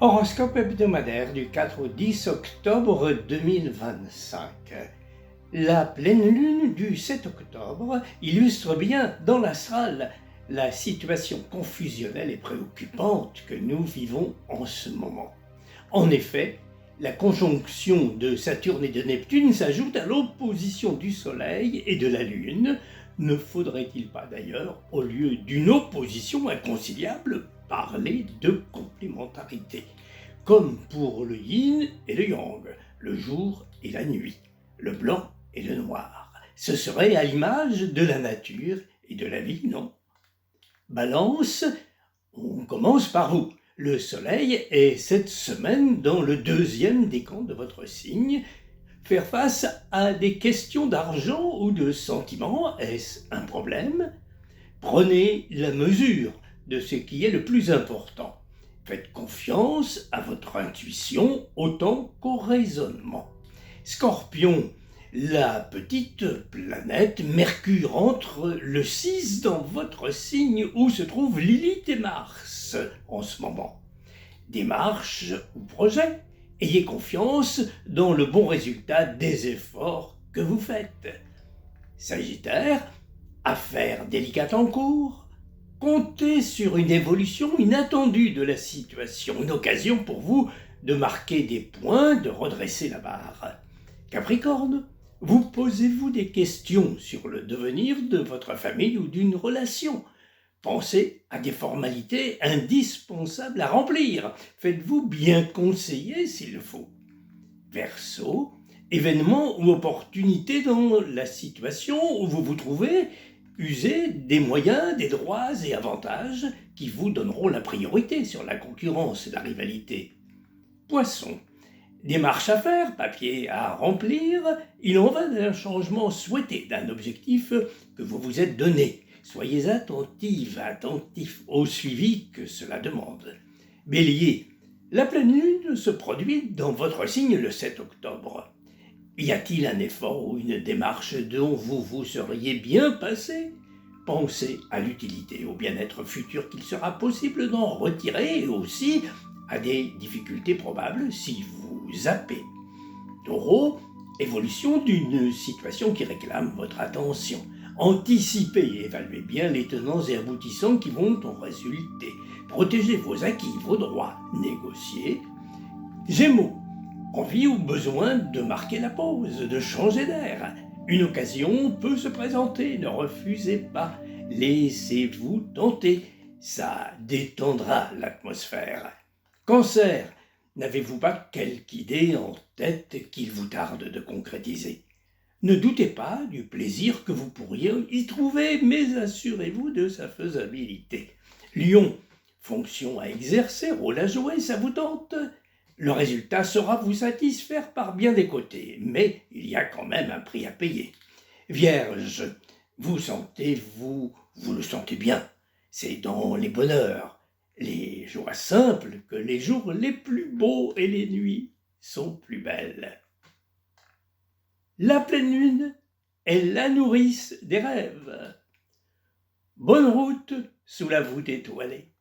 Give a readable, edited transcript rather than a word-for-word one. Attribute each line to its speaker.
Speaker 1: Horoscope hebdomadaire du 4 au 10 octobre 2025. La pleine lune du 7 octobre illustre bien dans l'astral la situation confusionnelle et préoccupante que nous vivons en ce moment. En effet, la conjonction de Saturne et de Neptune s'ajoute à l'opposition du Soleil et de la Lune. Ne faudrait-il pas d'ailleurs, au lieu d'une opposition inconciliable, parler de complémentarité, comme pour le yin et le yang, le jour et la nuit, le blanc et le noir? Ce serait à l'image de la nature et de la vie, non? Balance, on commence par vous. Le Soleil est cette semaine dans le deuxième décan de votre signe. Faire face à des questions d'argent ou de sentiments, est-ce un problème? Prenez la mesure de ce qui est le plus important. Faites confiance à votre intuition autant qu'au raisonnement. Scorpion, la petite planète Mercure entre le 6 dans votre signe où se trouvent Lilith et Mars en ce moment. Démarche ou projet, ayez confiance dans le bon résultat des efforts que vous faites. Sagittaire, affaires délicates en cours, comptez sur une évolution inattendue de la situation, une occasion pour vous de marquer des points, de redresser la barre. Capricorne, vous posez-vous des questions sur le devenir de votre famille ou d'une relation? Pensez à des formalités indispensables à remplir. Faites-vous bien conseiller s'il le faut. Verseau, événements ou opportunités dans la situation où vous vous trouvez, usez des moyens, des droits et avantages qui vous donneront la priorité sur la concurrence et la rivalité. Poisson, démarche à faire, papier à remplir, il en va d'un changement souhaité, d'un objectif que vous vous êtes donné. Soyez attentif au suivi que cela demande. Bélier, la pleine lune se produit dans votre signe le 7 octobre. Y a-t-il un effort ou une démarche dont vous vous seriez bien passé? Pensez à l'utilité, au bien-être futur qu'il sera possible d'en retirer et aussi à des difficultés probables si vous zappez. Taureau, évolution d'une situation qui réclame votre attention. Anticipez et évaluez bien les tenants et aboutissants qui vont en résulter. Protégez vos acquis, vos droits, négociez. Gémeaux, envie ou besoin de marquer la pause, de changer d'air. Une occasion peut se présenter, ne refusez pas. Laissez-vous tenter, ça détendra l'atmosphère. Cancer, n'avez-vous pas quelque idée en tête qu'il vous tarde de concrétiser? Ne doutez pas du plaisir que vous pourriez y trouver, mais assurez-vous de sa faisabilité. Lion, fonction à exercer, rôle à jouer, ça vous tente? Le résultat saura vous satisfaire par bien des côtés, mais il y a quand même un prix à payer. Vierge, vous le sentez bien, c'est dans les bonheurs, les joies simples que les jours les plus beaux et les nuits sont plus belles. La pleine lune est la nourrice des rêves. Bonne route sous la voûte étoilée.